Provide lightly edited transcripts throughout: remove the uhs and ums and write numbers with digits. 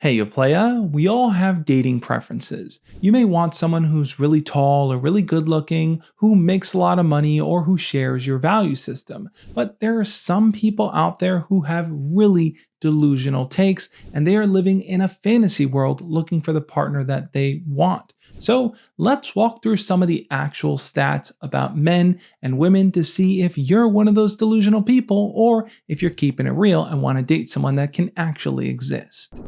Hey, you playa, we all have dating preferences. You may want someone who's really tall or really good looking, who makes a lot of money, or who shares your value system. But there are some people out there who have really delusional takes, and they are living in a fantasy world looking for the partner that they want. So let's walk through some of the actual stats about men and women to see if you're one of those delusional people or if you're keeping it real and want to date someone that can actually exist.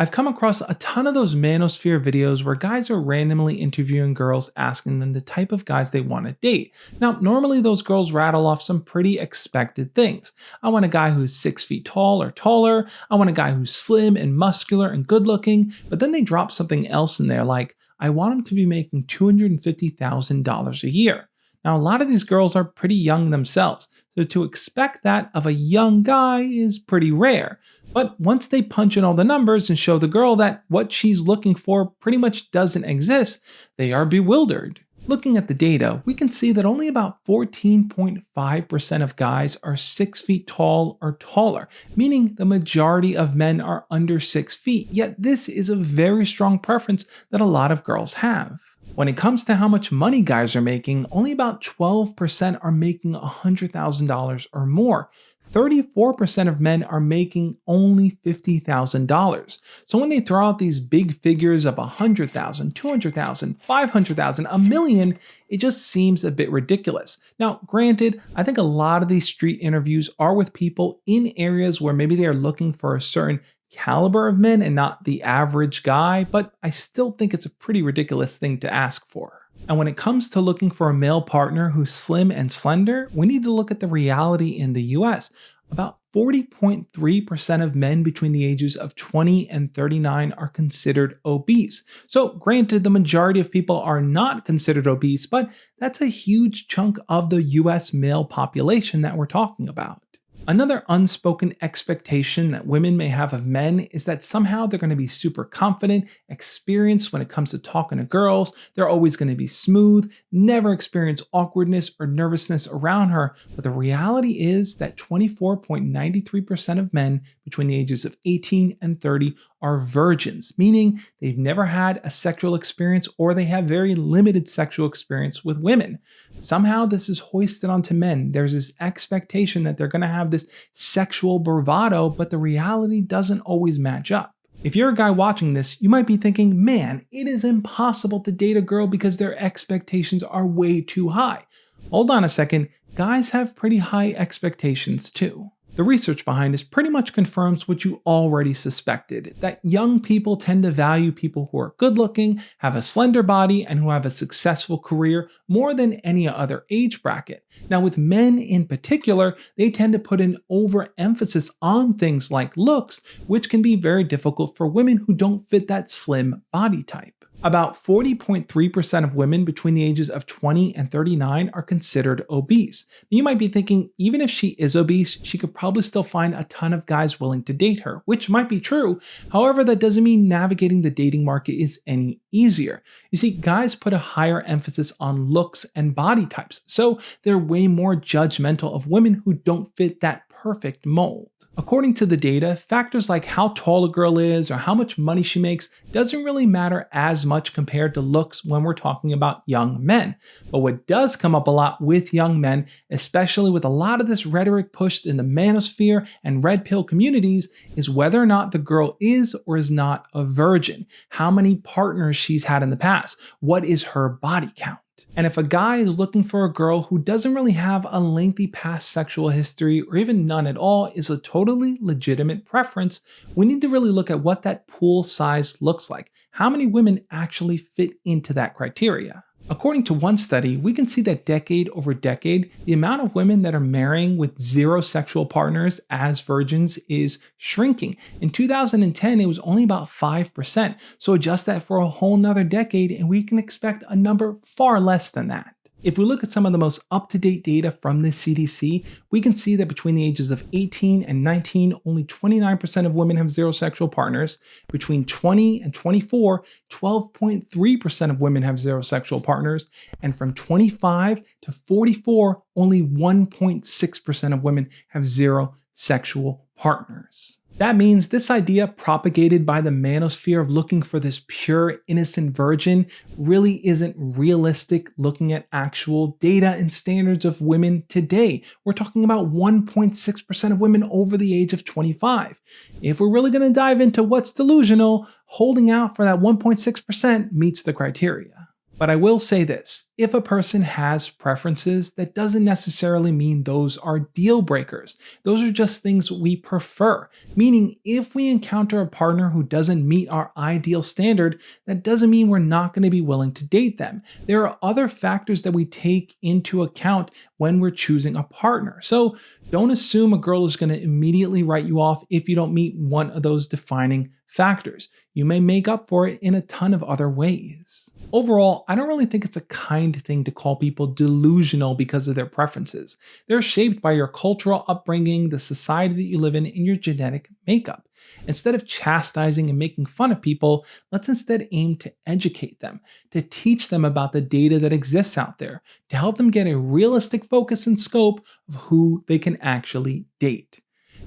I've come across a ton of those manosphere videos where guys are randomly interviewing girls asking them the type of guys they want to date. Now, normally those girls rattle off some pretty expected things. I want a guy who's 6 feet tall or taller. I want a guy who's slim and muscular and good looking. But then they drop something else in there like, I want him to be making $250,000 a year. Now, a lot of these girls are pretty young themselves, so to expect that of a young guy is pretty rare. But once they punch in all the numbers and show the girl that what she's looking for pretty much doesn't exist, they are bewildered. Looking at the data, we can see that only about 14.5% of guys are 6 feet tall or taller, meaning the majority of men are under 6 feet, yet this is a very strong preference that a lot of girls have. When it comes to how much money guys are making, only about 12% are making $100,000 or more. 34% of men are making only $50,000. So when they throw out these big figures of 100,000, 200,000, 500,000, a million, it just seems a bit ridiculous. Now, granted, I think a lot of these street interviews are with people in areas where maybe they are looking for a certain caliber of men and not the average guy, but I still think it's a pretty ridiculous thing to ask for. And when it comes to looking for a male partner who's slim and slender, we need to look at the reality in the US. About 40.3% of men between the ages of 20 and 39 are considered obese. So granted, the majority of people are not considered obese, but that's a huge chunk of the US male population that we're talking about. Another unspoken expectation that women may have of men is that somehow they're going to be super confident, experienced when it comes to talking to girls, they're always going to be smooth, never experience awkwardness or nervousness around her. But the reality is that 24.93% of men between the ages of 18 and 30 are virgins, meaning they've never had a sexual experience or they have very limited sexual experience with women. Somehow this is hoisted onto men. There's this expectation that they're going to have this sexual bravado, but the reality doesn't always match up. If you're a guy watching this, you might be thinking, man, it is impossible to date a girl because their expectations are way too high. Hold on a second, guys have pretty high expectations too. The research behind this pretty much confirms what you already suspected, that young people tend to value people who are good looking, have a slender body, and who have a successful career more than any other age bracket. Now with men in particular, they tend to put an overemphasis on things like looks, which can be very difficult for women who don't fit that slim body type. About 40.3% of women between the ages of 20 and 39 are considered obese. You might be thinking, even if she is obese, she could probably still find a ton of guys willing to date her, which might be true. However, that doesn't mean navigating the dating market is any easier. You see, guys put a higher emphasis on looks and body types, so they're way more judgmental of women who don't fit that perfect mold. According to the data, factors like how tall a girl is or how much money she makes doesn't really matter as much compared to looks when we're talking about young men. But what does come up a lot with young men, especially with a lot of this rhetoric pushed in the manosphere and red pill communities, is whether or not the girl is or is not a virgin, how many partners she's had in the past, what is her body count. And if a guy is looking for a girl who doesn't really have a lengthy past sexual history or even none at all is a totally legitimate preference, we need to really look at what that pool size looks like. How many women actually fit into that criteria? According to one study, we can see that decade over decade, the amount of women that are marrying with 0 sexual partners as virgins is shrinking. In 2010, it was only about 5%. So adjust that for a whole nother decade and we can expect a number far less than that. If we look at some of the most up-to-date data from the CDC, we can see that between the ages of 18 and 19, only 29% of women have 0 sexual partners. Between 20 and 24, 12.3% of women have 0 sexual partners. And from 25 to 44, only 1.6% of women have 0 sexual partners. That means this idea propagated by the manosphere of looking for this pure, innocent virgin really isn't realistic looking at actual data and standards of women today. We're talking about 1.6% of women over the age of 25. If we're really going to dive into what's delusional, holding out for that 1.6% meets the criteria. But I will say this, if a person has preferences, that doesn't necessarily mean those are deal breakers. Those are just things we prefer. Meaning, if we encounter a partner who doesn't meet our ideal standard, that doesn't mean we're not going to be willing to date them. There are other factors that we take into account when we're choosing a partner. So don't assume a girl is going to immediately write you off if you don't meet one of those defining factors. You may make up for it in a ton of other ways. Overall, I don't really think it's a kind thing to call people delusional because of their preferences. They're shaped by your cultural upbringing, the society that you live in, and your genetic makeup. Instead of chastising and making fun of people, let's instead aim to educate them, to teach them about the data that exists out there, to help them get a realistic focus and scope of who they can actually date.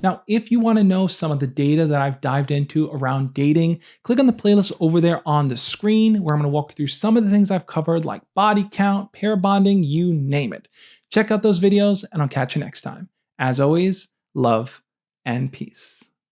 Now, if you want to know some of the data that I've dived into around dating, click on the playlist over there on the screen where I'm going to walk you through some of the things I've covered, like body count, pair bonding, you name it. Check out those videos, and I'll catch you next time. As always, love and peace.